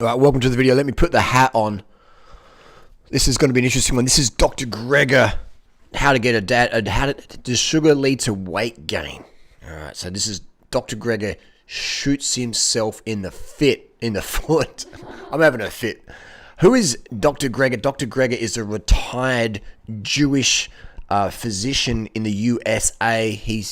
All right, welcome to the video. Let me put the hat on. This is going to be an interesting one. This is Dr. Greger. How to get does sugar lead to weight gain? All right, so this is Dr. Greger shoots himself in the foot. I'm having a fit. Who is Dr. Greger? Dr. Greger is a retired Jewish physician in the USA. He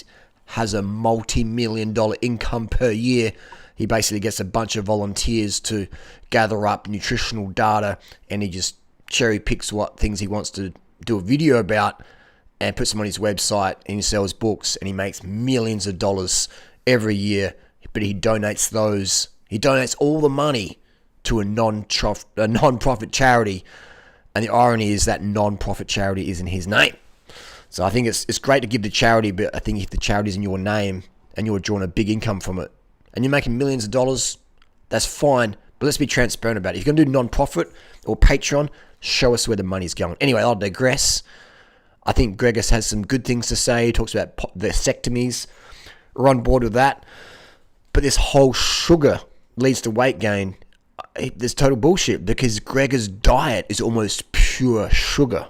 has a multi-million-dollar income per year. He basically gets a bunch of volunteers to gather up nutritional data, and he just cherry picks what things he wants to do a video about and puts them on his website, and he sells books, and he makes millions of dollars every year. But he donates all the money to a non-profit charity, and the irony is that non-profit charity is in his name. So I think it's great to give to charity, but I think if the charity's in your name and you're drawing a big income from it, and you're making millions of dollars, that's fine, but let's be transparent about it. If you're going to do non-profit or Patreon, show us where the money's going. Anyway, I'll digress. I think Greger has some good things to say. He talks about vasectomies. We're on board with that. But this whole sugar leads to weight gain, there's total bullshit, because Greger's diet is almost pure sugar.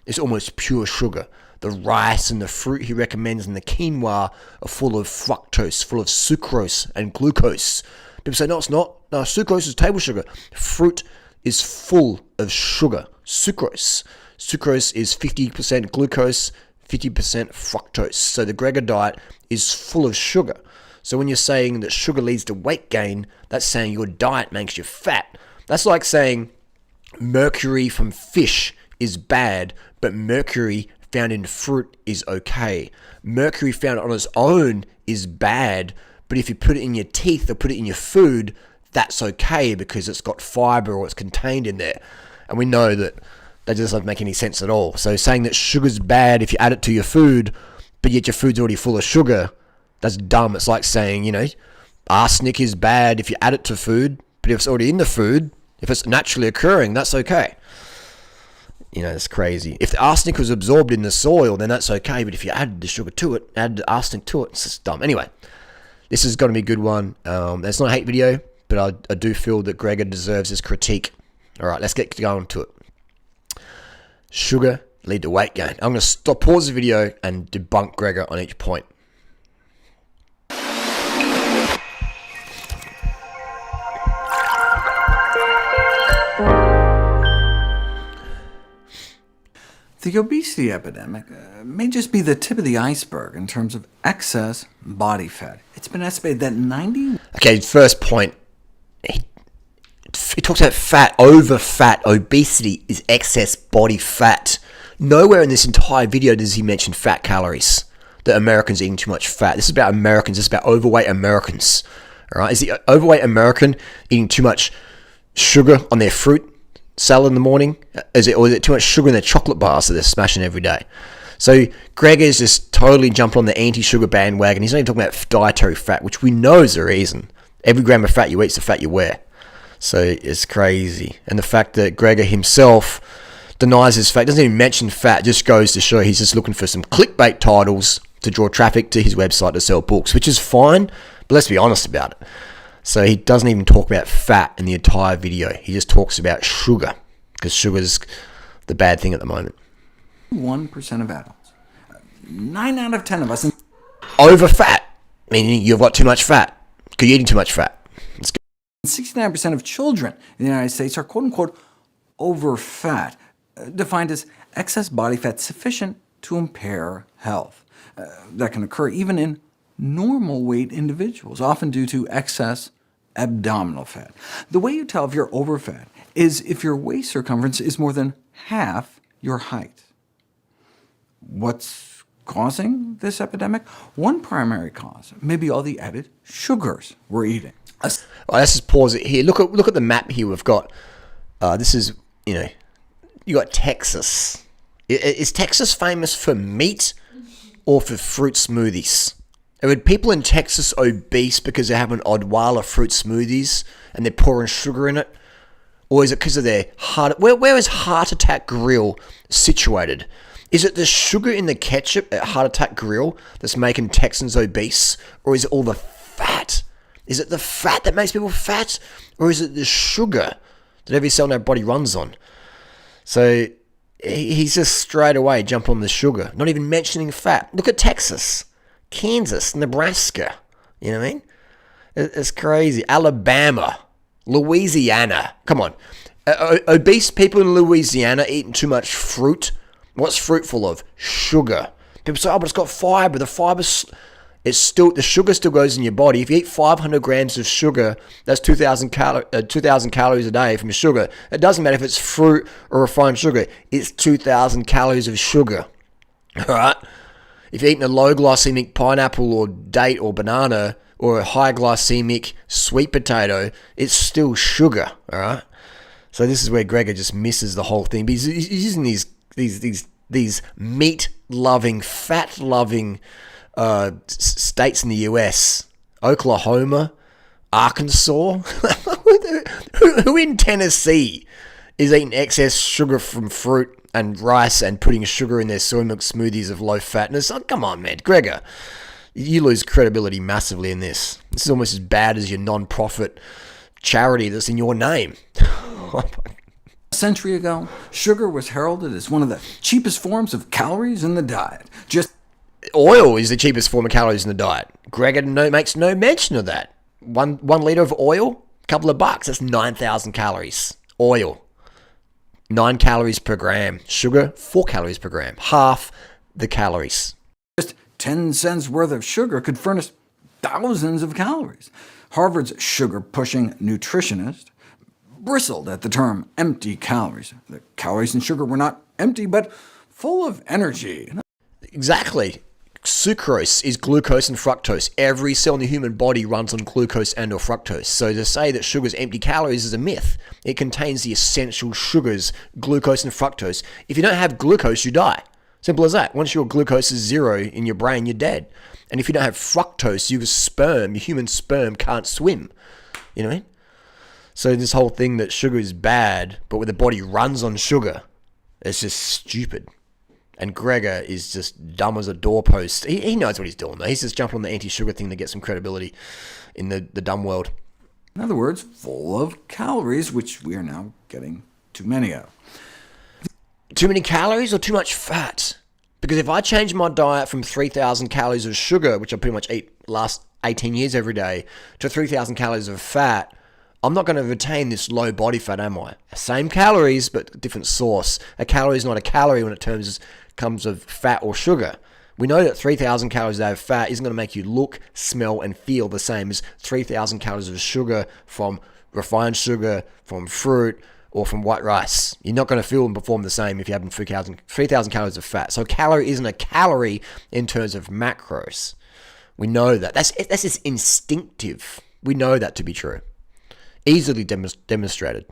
It's almost pure sugar. The rice and the fruit he recommends and the quinoa are full of fructose, full of sucrose and glucose. People say, no, it's not. No, sucrose is table sugar. Fruit is full of sugar, sucrose. Sucrose is 50% glucose, 50% fructose. So the Greger diet is full of sugar. So when you're saying that sugar leads to weight gain, that's saying your diet makes you fat. That's like saying mercury from fish is bad, but mercury found in fruit is okay. Mercury found on its own is bad, but if you put it in your teeth or put it in your food, that's okay because it's got fiber or it's contained in there. And we know that doesn't make any sense at all. So saying that sugar's bad if you add it to your food, but yet your food's already full of sugar, that's dumb. It's like saying, arsenic is bad if you add it to food, but if it's already in the food, if it's naturally occurring, that's okay. It's crazy. If the arsenic was absorbed in the soil, then that's okay. But if you add the sugar to it, add the arsenic to it, it's just dumb. Anyway, this is going to be a good one. It's not a hate video, but I do feel that Greger deserves his critique. All right, let's get going to it. Sugar lead to weight gain. I'm going to pause the video and debunk Greger on each point. The obesity epidemic may just be the tip of the iceberg in terms of excess body fat. It's been estimated that 90... Okay, first point. He talks about fat, over fat. Obesity is excess body fat. Nowhere in this entire video does he mention fat calories, that Americans are eating too much fat. This is about Americans. This is about overweight Americans. All right? Is the overweight American eating too much sugar on their fruit salad in the morning? Or is it too much sugar in their chocolate bars that they're smashing every day? So Greger is just totally jumping on the anti-sugar bandwagon. He's not even talking about dietary fat, which we know is the reason. Every gram of fat you eat is the fat you wear. So it's crazy. And the fact that Greger himself denies his fat, doesn't even mention fat, just goes to show he's just looking for some clickbait titles to draw traffic to his website to sell books, which is fine, but let's be honest about it. So he doesn't even talk about fat in the entire video. He just talks about sugar, because sugar's the bad thing at the moment. 1% of adults. 9 out of 10 of us. Over fat, meaning you've got too much fat, because you're eating too much fat. 69% of children in the United States are quote-unquote over fat, defined as excess body fat sufficient to impair health. That can occur even in normal weight individuals, often due to excess abdominal fat. The way you tell if you're over fat is if your waist circumference is more than half your height. What's causing this epidemic? One primary cause may be all the added sugars we're eating. Let's just pause it here. Look at the map here we've got. This is, you got Texas. Is Texas famous for meat or for fruit smoothies? Are people in Texas obese because they're having Odwalla fruit smoothies and they're pouring sugar in it? Or is it because of their heart? Where is Heart Attack Grill situated? Is it the sugar in the ketchup at Heart Attack Grill that's making Texans obese? Or is it all the fat Is it the fat that makes people fat? Or is it the sugar that every cell in our body runs on? So he's just straight away jump on the sugar, not even mentioning fat. Look at Texas, Kansas, Nebraska. You know what I mean? It's crazy. Alabama, Louisiana. Come on. Obese people in Louisiana eating too much fruit. What's fruit full of? Sugar. People say, oh, but it's got fiber. The sugar still goes in your body. If you eat 500 grams of sugar, that's 2,000 calories a day from sugar. It doesn't matter if it's fruit or refined sugar. It's 2,000 calories of sugar. All right? If you're eating a low glycemic pineapple or date or banana or a high glycemic sweet potato, it's still sugar. All right? So this is where Gregor just misses the whole thing. Because he's using these meat-loving, fat-loving states in the US, Oklahoma, Arkansas. Who in Tennessee is eating excess sugar from fruit and rice and putting sugar in their soy milk smoothies of low fatness? Oh, come on, man. Gregor, you lose credibility massively in this. This is almost as bad as your non-profit charity that's in your name. A century ago, sugar was heralded as one of the cheapest forms of calories in the diet. Just oil is the cheapest form of calories in the diet. Gregor makes no mention of that. One liter of oil, a couple of bucks, that's 9,000 calories. Oil, 9 calories per gram. Sugar, 4 calories per gram. Half the calories. Just 10 cents worth of sugar could furnish thousands of calories. Harvard's sugar-pushing nutritionist bristled at the term empty calories. The calories in sugar were not empty, but full of energy. Exactly. Sucrose is glucose and fructose. Every cell in the human body runs on glucose and or fructose. So to say that sugar is empty calories is a myth. It contains the essential sugars, glucose and fructose. If you don't have glucose, you die. Simple as that. Once your glucose is 0 in your brain, you're dead. And if you don't have fructose, your human sperm can't swim. You know what I mean? So this whole thing that sugar is bad, but when the body runs on sugar, it's just stupid. And Gregor is just dumb as a doorpost. He knows what he's doing, though. He's just jumping on the anti-sugar thing to get some credibility in the dumb world. In other words, full of calories, which we are now getting too many of. Too many calories or too much fat? Because if I change my diet from 3,000 calories of sugar, which I pretty much eat last 18 years every day, to 3,000 calories of fat, I'm not going to retain this low body fat, am I? Same calories, but different source. A calorie is not a calorie when it comes of fat or sugar. We know that 3,000 calories a day of fat isn't going to make you look, smell, and feel the same as 3,000 calories of sugar from refined sugar, from fruit, or from white rice. You're not going to feel and perform the same if you have 3,000 calories of fat. So a calorie isn't a calorie in terms of macros. We know that. That's just instinctive. We know that to be true. Easily demonstrated.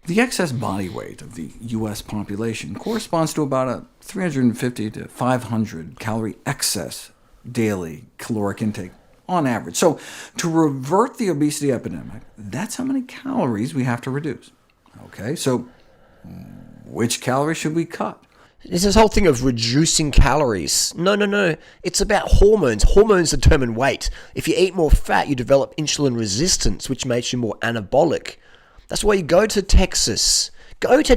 The excess body weight of the U.S. population corresponds to about a 350 to 500 calorie excess daily caloric intake on average. So to revert the obesity epidemic, that's how many calories we have to reduce. Okay, so which calories should we cut? It's this whole thing of reducing calories. No. It's about hormones. Hormones determine weight. If you eat more fat, you develop insulin resistance, which makes you more anabolic. That's why you go to Texas. Go to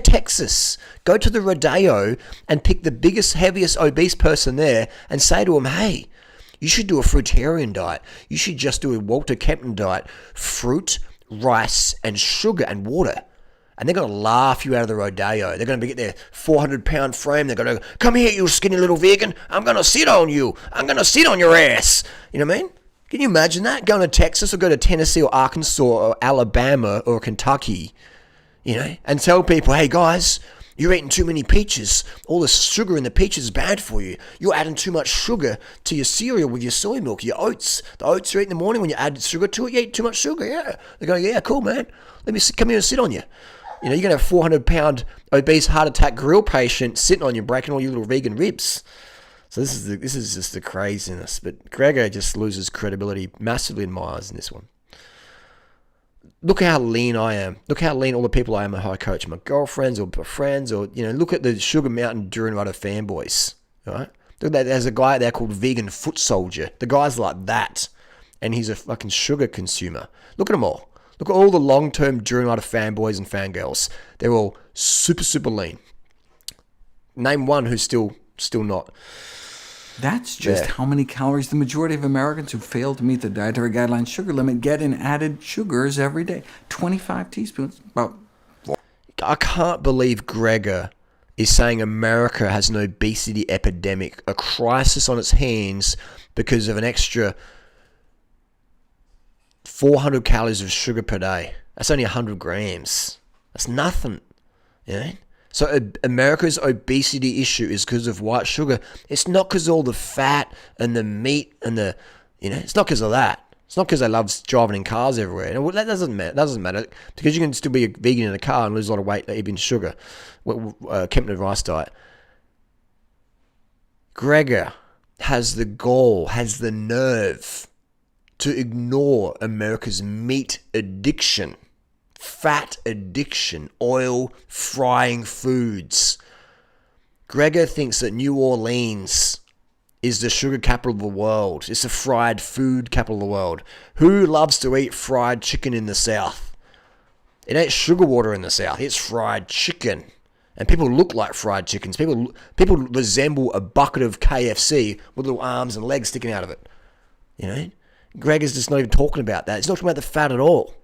the rodeo and pick the biggest, heaviest, obese person there and say to him, hey, you should do a fruitarian diet. You should just do a Walter Kempton diet. Fruit, rice, and sugar and water. And they're going to laugh you out of the rodeo. They're going to get their 400-pound frame. They're going to, come here, you skinny little vegan. I'm going to sit on you. I'm going to sit on your ass. You know what I mean? Can you imagine that? Going to Texas or go to Tennessee or Arkansas or Alabama or Kentucky, you know, and tell people, hey, guys, you're eating too many peaches. All the sugar in the peaches is bad for you. You're adding too much sugar to your cereal with your soy milk, your oats. The oats you eat in the morning when you add sugar to it, you eat too much sugar, yeah. They go, yeah, cool, man. Let me come here and sit on you. You know, you're going to have a 400-pound obese heart attack grill patient sitting on you, breaking all your little vegan ribs. So this is just the craziness. But Gregor just loses credibility massively in my eyes in this one. Look how lean I am. Look how lean all the people I am at coach, my girlfriends or friends, or, you know, look at the Sugar Mountain Durianrider fanboys. Right? There's a guy out there called Vegan Foot Soldier. The guy's like that. and he's a fucking sugar consumer. Look at them all. Look at all the long-term Durianrider fanboys and fangirls. They're all super, super lean. Name one who's still not. That's just how many calories the majority of Americans who fail to meet the dietary guidelines sugar limit get in added sugars every day. 25 teaspoons, about 4. I can't believe Gregor is saying America has an obesity epidemic, a crisis on its hands because of an extra 400 calories of sugar per day. That's only 100 grams. That's nothing. You know? So America's obesity issue is because of white sugar. It's not because of all the fat and the meat and it's not because of that. It's not because they love driving in cars everywhere. And that doesn't matter. That doesn't matter because you can still be a vegan in a car and lose a lot of weight eating sugar. Kempner rice diet. Gregor has the gall, has the nerve to ignore America's meat addiction, fat addiction, oil frying foods. Gregor thinks that New Orleans is the sugar capital of the world. It's the fried food capital of the world. Who loves to eat fried chicken in the South? It ain't sugar water in the South. It's fried chicken. And people look like fried chickens. People resemble a bucket of KFC with little arms and legs sticking out of it. You know? Gregor's just not even talking about that. He's not talking about the fat at all.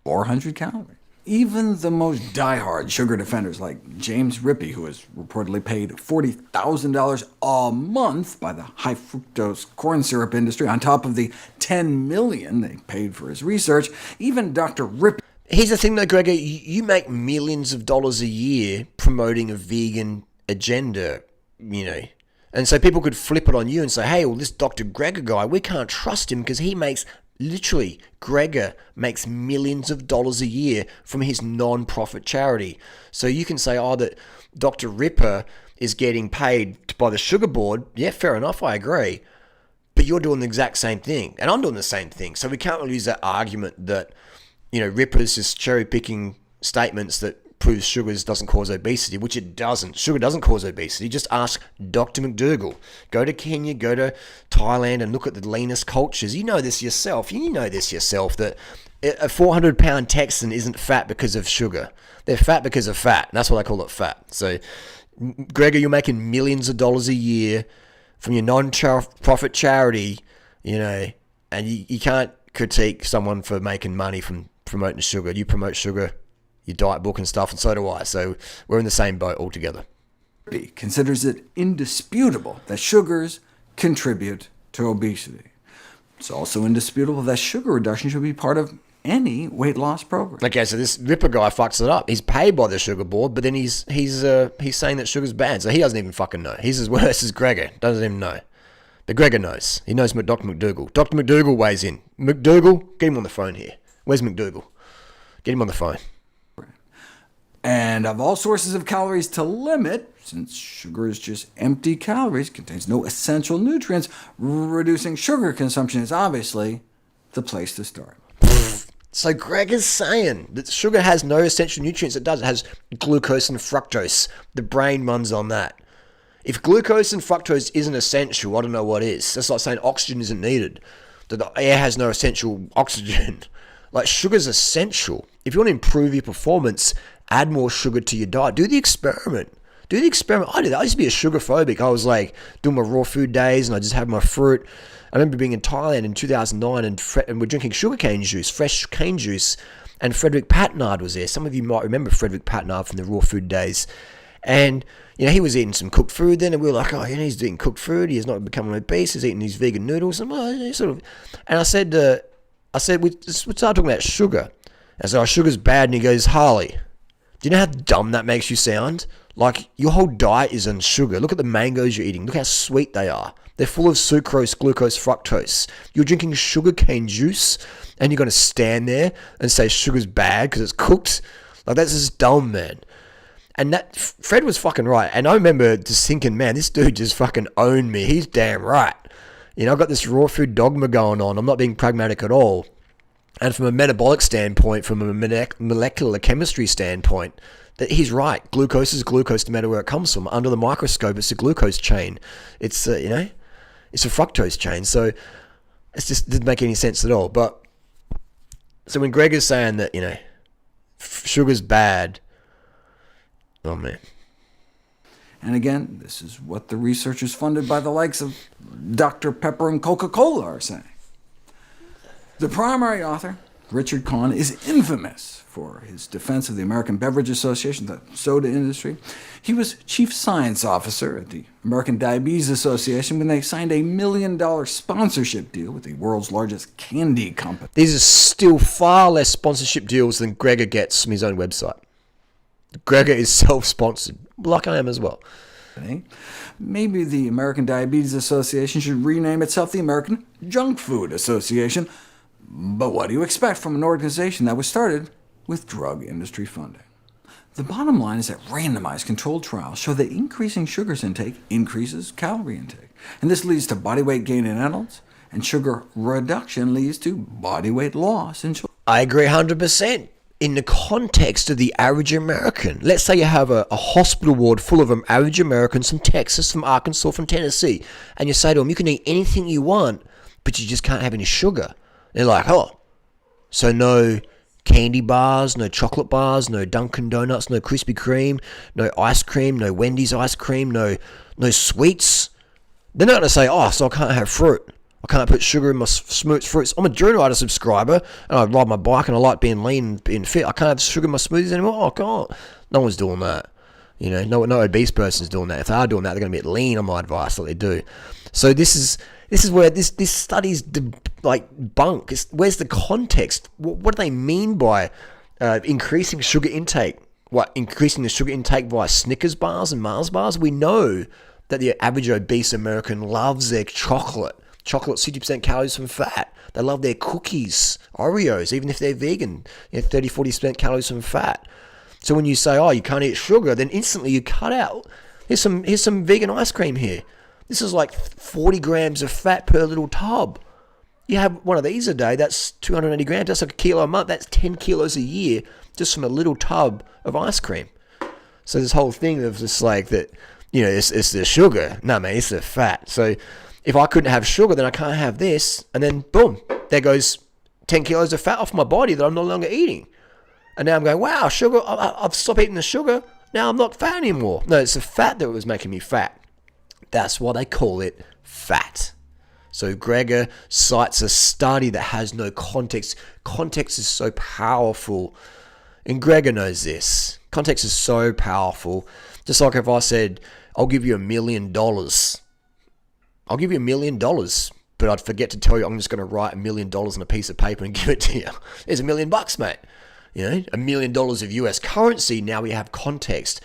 400 calories. Even the most diehard sugar defenders like James Rippey, who is reportedly paid $40,000 a month by the high-fructose corn syrup industry, on top of the $10 million they paid for his research, even Dr. Rippey. Here's the thing though, Gregor, you make millions of dollars a year promoting a vegan agenda, And so people could flip it on you and say, hey, well, this Dr. Gregor guy, we can't trust him because he makes, literally, Gregor makes millions of dollars a year from his non-profit charity. So you can say, that Dr. Ripper is getting paid by the sugar board. Yeah, fair enough, I agree. But you're doing the exact same thing, and I'm doing the same thing. So we can't really use that argument that, Ripper's just cherry-picking statements that proves sugar doesn't cause obesity, which it doesn't. Sugar doesn't cause obesity. Just ask Dr. McDougall. Go to Kenya, go to Thailand, and look at the leanest cultures. You know this yourself. That a 400-pound Texan isn't fat because of sugar. They're fat because of fat. And that's why they call it fat. So, Gregor, you're making millions of dollars a year from your non-profit charity, and you can't critique someone for making money from promoting sugar. You promote sugar, your diet book and stuff, and so do I. So we're in the same boat altogether. Considers it indisputable that sugars contribute to obesity. It's also indisputable that sugar reduction should be part of any weight loss program. Okay, so this Ripper guy fucks it up. He's paid by the sugar board, but then he's saying that sugar's bad, so he doesn't even fucking know. He's as worse as Gregor. Doesn't even know. But Gregor knows. He knows Dr. McDougall. Dr. McDougall weighs in. McDougall, get him on the phone here. Where's McDougall? Get him on the phone. And of all sources of calories to limit, since sugar is just empty calories, contains no essential nutrients, reducing sugar consumption is obviously the place to start. So Greg is saying that sugar has no essential nutrients. It does. It has glucose and fructose. The brain runs on that. If glucose and fructose isn't essential, I don't know what is. That's like saying oxygen isn't needed. That the air has no essential oxygen. Like, sugar's essential. If you want to improve your performance, add more sugar to your diet. Do the experiment. I did that. I used to be a sugar phobic. I was like doing my raw food days and I just had my fruit. I remember being in Thailand in 2009 and we're drinking sugarcane juice, fresh cane juice, and Frederick Patnard was there. Some of you might remember Frederick Patnard from the raw food days. And, he was eating some cooked food then, and we were like, he's eating cooked food. He's not becoming obese. He's eating these vegan noodles. And I said, we started talking about sugar. I said, sugar's bad. And he goes, Harley, do you know how dumb that makes you sound? Like, your whole diet is on sugar. Look at the mangoes you're eating. Look how sweet they are. They're full of sucrose, glucose, fructose. You're drinking sugarcane juice, and you're going to stand there and say sugar's bad because it's cooked? Like, that's just dumb, man. And that Fred was fucking right. And I remember just thinking, man, this dude just fucking owned me. He's damn right. I've got this raw food dogma going on. I'm not being pragmatic at all. And from a metabolic standpoint, from a molecular chemistry standpoint, that he's right. Glucose is glucose no matter where it comes from. Under the microscope, it's a glucose chain. It's, it's a fructose chain. So It just didn't make any sense at all. But so when Gregor's saying that, sugar's bad, oh man. And again, this is what the researchers funded by the likes of Dr. Pepper and Coca-Cola are saying. The primary author, Richard Kahn, is infamous for his defense of the American Beverage Association, the soda industry. He was chief science officer at the American Diabetes Association when they signed a $1 million sponsorship deal with the world's largest candy company. These are still far less sponsorship deals than Gregor gets from his own website. Gregor is self-sponsored, like I am as well. Maybe the American Diabetes Association should rename itself the American Junk Food Association. But what do you expect from an organization that was started with drug industry funding? The bottom line is that randomized controlled trials show that increasing sugar's intake increases calorie intake, and this leads to body weight gain in adults, and sugar reduction leads to body weight loss in children. I agree 100%. In the context of the average American, let's say you have a hospital ward full of average Americans from Texas, from Arkansas, from Tennessee, and you say to them, you can eat anything you want, but you just can't have any sugar. They're like, oh, so no candy bars, no chocolate bars, no Dunkin' Donuts, no Krispy Kreme, no ice cream, no Wendy's ice cream, no sweets. They're not going to say, oh, so I can't have fruit. I can't put sugar in my smooth fruits. I'm a Durianrider subscriber, and I ride my bike, and I like being lean and being fit. I can't have sugar in my smoothies anymore? Oh, God. No one's doing that. No obese person's doing that. If they are doing that, they're going to be lean on my advice that they do. So this is where this study's bunk. Where's the context? What do they mean by increasing sugar intake? What, increasing the sugar intake via Snickers bars and Mars bars? We know that the average obese American loves their chocolate. Chocolate's 60% calories from fat. They love their cookies, Oreos, even if they're vegan, 30-40% calories from fat. So when you say, oh, you can't eat sugar, then instantly you cut out. Here's some vegan ice cream here. This is like 40 grams of fat per little tub. You have one of these a day, that's 280 grams, that's like a kilo a month, that's 10 kilos a year just from a little tub of ice cream. So this whole thing of just like that, it's the sugar. No, man, it's the fat. So if I couldn't have sugar, then I can't have this, and then boom, there goes 10 kilos of fat off my body that I'm no longer eating. And now I'm going, wow, sugar, I've stopped eating the sugar, now I'm not fat anymore. No, it's the fat that was making me fat. That's why they call it fat. So Gregor cites a study that has no context. Context is so powerful, and Gregor knows this. Context is so powerful. Just like if I said, I'll give you $1 million. I'll give you $1 million, but I'd forget to tell you I'm just going to write $1 million on a piece of paper and give it to you. There's $1 million, mate. $1 million of US currency. Now we have context.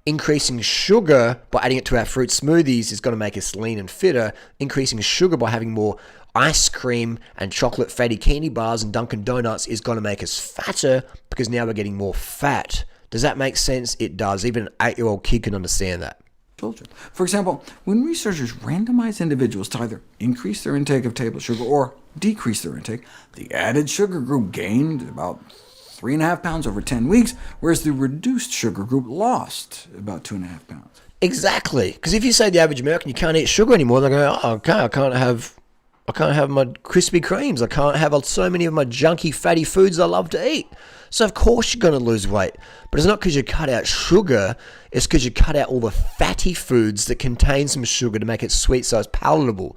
Increasing sugar by adding it to our fruit smoothies is going to make us lean and fitter. Increasing sugar by having more ice cream and chocolate fatty candy bars and Dunkin' Donuts is going to make us fatter because now we're getting more fat. Does that make sense? It does. Even an 8-year-old kid can understand that. Children. For example, when researchers randomize individuals to either increase their intake of table sugar or decrease their intake, the added sugar group gained about 3.5 pounds over 10 weeks, whereas the reduced sugar group lost about 2.5 pounds. Exactly, because if you say the average American, you can't eat sugar anymore, they're going, oh, okay, I can't have my Krispy Kremes, I can't have so many of my junky, fatty foods I love to eat. So of course you're going to lose weight. But it's not because you cut out sugar, it's because you cut out all the fatty foods that contain some sugar to make it sweet so it's palatable.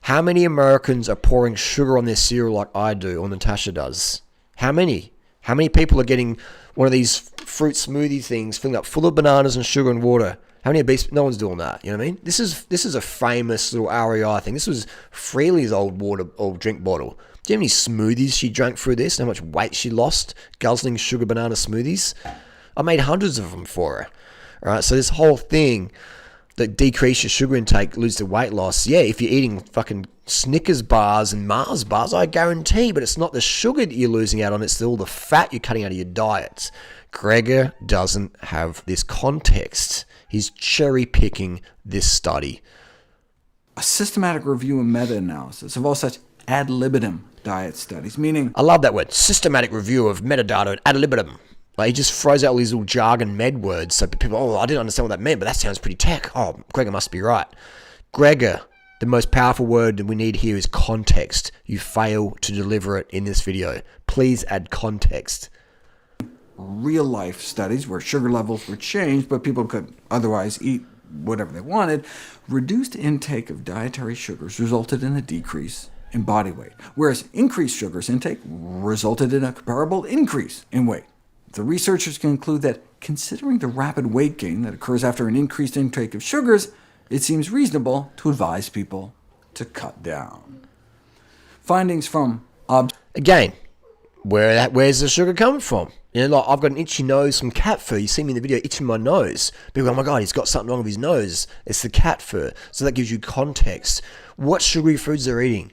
How many Americans are pouring sugar on their cereal like I do or Natasha does? How many? How many people are getting one of these fruit smoothie things filling up full of bananas and sugar and water? How many obese? No one's doing that. You know what I mean? This is a famous little REI thing. This was Freely's old drink bottle. Do you know how many smoothies she drank through this? And how much weight she lost guzzling sugar banana smoothies? I made hundreds of them for her. All right, so this whole thing that decrease your sugar intake leads to weight loss. Yeah, if you're eating fucking Snickers bars and Mars bars, I guarantee, but it's not the sugar that you're losing out on, it's all the fat you're cutting out of your diet. Gregor doesn't have this context. He's cherry-picking this study. A systematic review and meta-analysis of all such ad libitum diet studies, meaning... I love that word, systematic review of metadata and ad libitum. Like, he just throws out all these little jargon med words, so people, oh, I didn't understand what that meant, but that sounds pretty tech. Oh, Gregor must be right. Gregor The most powerful word that we need here is context. You fail to deliver it in this video. Please add context. Real-life studies where sugar levels were changed, but people could otherwise eat whatever they wanted, reduced intake of dietary sugars resulted in a decrease in body weight, whereas increased sugars intake resulted in a comparable increase in weight. The researchers conclude that, considering the rapid weight gain that occurs after an increased intake of sugars, it seems reasonable to advise people to cut down. Findings from Again, where's the sugar coming from? You know, like I've got an itchy nose from cat fur. You see me in the video itching my nose. People go, oh my God, he's got something wrong with his nose. It's the cat fur. So that gives you context. What sugary foods they're eating?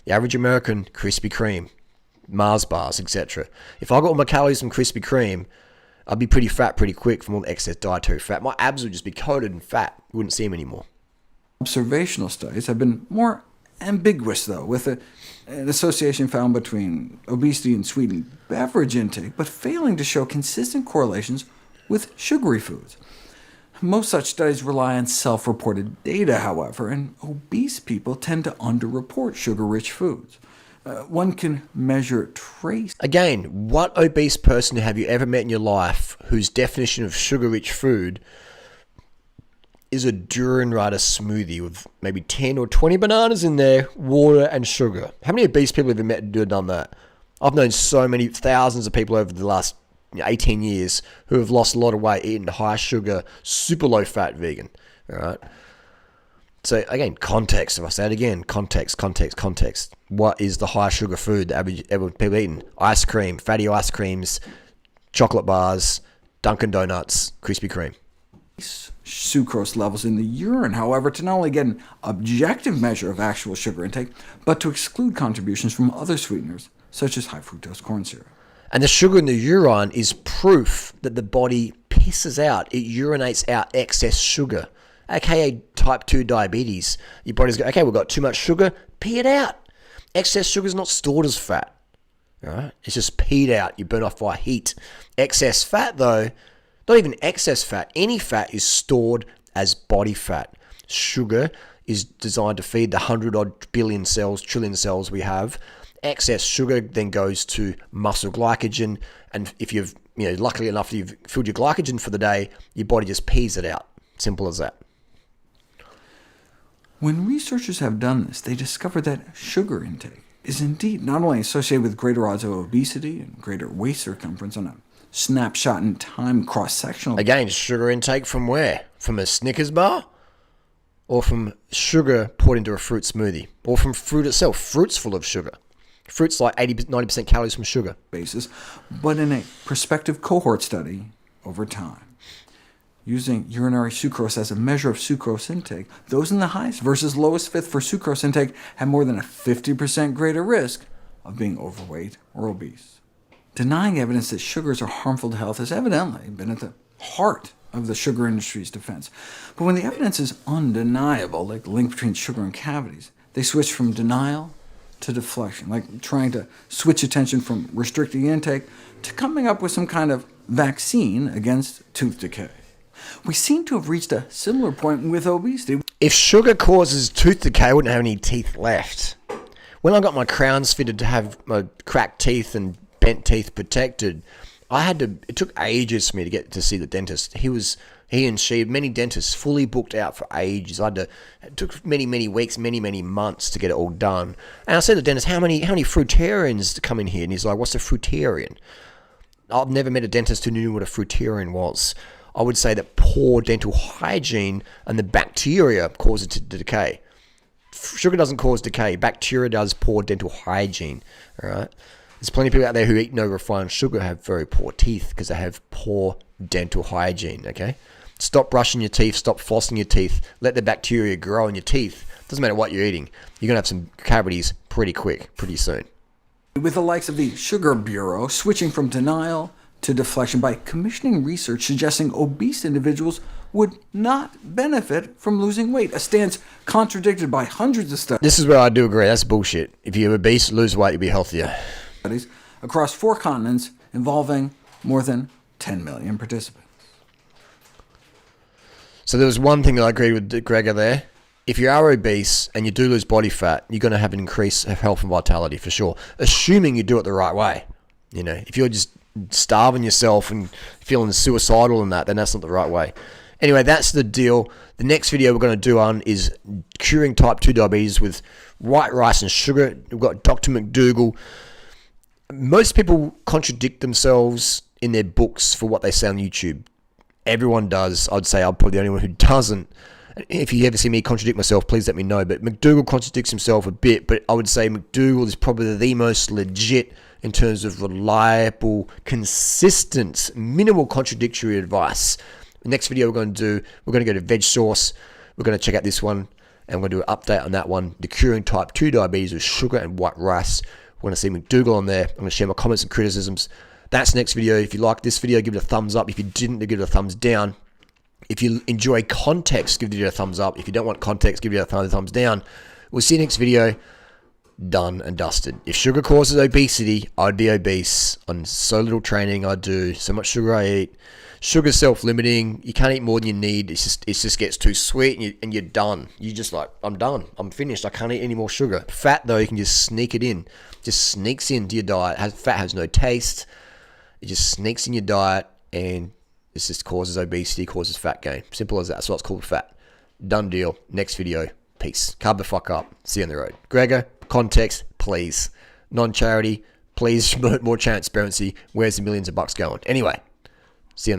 The average American, Krispy Kreme, Mars bars, etc. If I got all my calories from Krispy Kreme, I'd be pretty fat pretty quick from all the excess dietary fat. My abs would just be coated in fat. You wouldn't see them anymore. Observational studies have been more ambiguous, though, with an association found between obesity and sweetened beverage intake, but failing to show consistent correlations with sugary foods. Most such studies rely on self-reported data, however, and obese people tend to underreport sugar-rich foods. One can measure trace. Again, what obese person have you ever met in your life whose definition of sugar-rich food is a Durianrider smoothie with maybe 10 or 20 bananas in there, water and sugar? How many obese people have you met who have done that? I've known so many, thousands of people over the last 18 years who have lost a lot of weight eating high sugar, super low fat vegan. All right. So again, context. If I say it again, context. What is the high sugar food that everyone people eating? Ice cream, fatty ice creams, chocolate bars, Dunkin' Donuts, Krispy Kreme. Sucrose levels in the urine, however, to not only get an objective measure of actual sugar intake, but to exclude contributions from other sweeteners, such as high fructose corn syrup. And the sugar in the urine is proof that the body pisses out, it urinates out excess sugar, aka type 2 diabetes. Your body's go, okay, we've got too much sugar, pee it out. Excess sugar is not stored as fat. All right? It's just peed out, you burn off by heat. Excess fat, though, not even excess fat, any fat is stored as body fat. Sugar is designed to feed the 100-odd billion cells, trillion cells we have. Excess sugar then goes to muscle glycogen, and if you've, luckily enough you've filled your glycogen for the day, your body just pees it out. Simple as that. When researchers have done this, they discover that sugar intake is indeed not only associated with greater odds of obesity and greater waist circumference on a snapshot in time cross-sectional. Again, sugar intake from where? From a Snickers bar? Or from sugar poured into a fruit smoothie? Or from fruit itself? Fruit's full of sugar. Fruit's like 90% calories from sugar. Basis, but in a prospective cohort study over time. Using urinary sucrose as a measure of sucrose intake, those in the highest versus lowest fifth for sucrose intake had more than a 50% greater risk of being overweight or obese. Denying evidence that sugars are harmful to health has evidently been at the heart of the sugar industry's defense. But when the evidence is undeniable, like the link between sugar and cavities, they switch from denial to deflection, like trying to switch attention from restricting intake to coming up with some kind of vaccine against tooth decay. We seem to have reached a similar point with obesity. If sugar causes tooth decay, I wouldn't have any teeth left. When I got my crowns fitted to have my cracked teeth and bent teeth protected, it took ages for me to get to see the dentist. Many dentists fully booked out for ages. It took many weeks, many months to get it all done. And I said to the dentist, how many fruitarians come in here? And he's like, what's a fruitarian? I've never met a dentist who knew what a fruitarian was. I would say that poor dental hygiene and the bacteria cause it to decay. Sugar doesn't cause decay. Bacteria does. Poor dental hygiene. All right. There's plenty of people out there who eat no refined sugar have very poor teeth because they have poor dental hygiene. Okay. Stop brushing your teeth. Stop flossing your teeth. Let the bacteria grow in your teeth. Doesn't matter what you're eating. You're gonna have some cavities pretty quick, pretty soon. With the likes of the Sugar Bureau switching from denial to deflection by commissioning research suggesting obese individuals would not benefit from losing weight, a stance contradicted by hundreds of studies. This is where I do agree. That's bullshit. If you're obese, lose weight, you'll be healthier. Across 4 continents involving more than 10 million participants. So there was one thing that I agreed with Gregor there. if you are obese and you do lose body fat, you're going to have an increase of health and vitality for sure, assuming you do it the right way. You know, if you're just starving yourself and feeling suicidal and that, then that's not the right way. Anyway, that's the deal. The next video we're going to do on is curing type 2 diabetes with white rice and sugar. We've got Dr. McDougall. Most people contradict themselves in their books for what they say on YouTube. Everyone does. I'd say I'm probably the only one who doesn't. If you ever see me contradict myself, please let me know. But McDougall contradicts himself a bit, but I would say McDougall is probably the most legit in terms of reliable, consistent, minimal contradictory advice. The next video we're going to go to veg source. We're going to check out this one, and we're going to do an update on that one, the curing type 2 diabetes with sugar and white rice. We're going to see McDougall on there. I'm going to share my comments and criticisms. That's the next video. If you like this video, give it a thumbs up. If you didn't, give it a thumbs down. If you enjoy context, give it a thumbs up. If you don't want context, give it a thumbs down. We'll see you next video. Done and dusted. If sugar causes obesity, I'd be obese. On so little training I do, so much sugar I eat. Sugar's self-limiting. You can't eat more than you need. It just gets too sweet and you're done. You're just like, I'm done. I'm finished. I can't eat any more sugar. Fat, though, you can just sneak it in. Just sneaks into your diet. Fat has no taste. It just sneaks in your diet and it just causes obesity, causes fat gain. Simple as that. That's why it's called fat. Done deal. Next video. Peace. Carb the fuck up. See you on the road. Gregor, context, please. Non-charity, please promote more transparency. Where's the millions of bucks going? Anyway, see you on the road.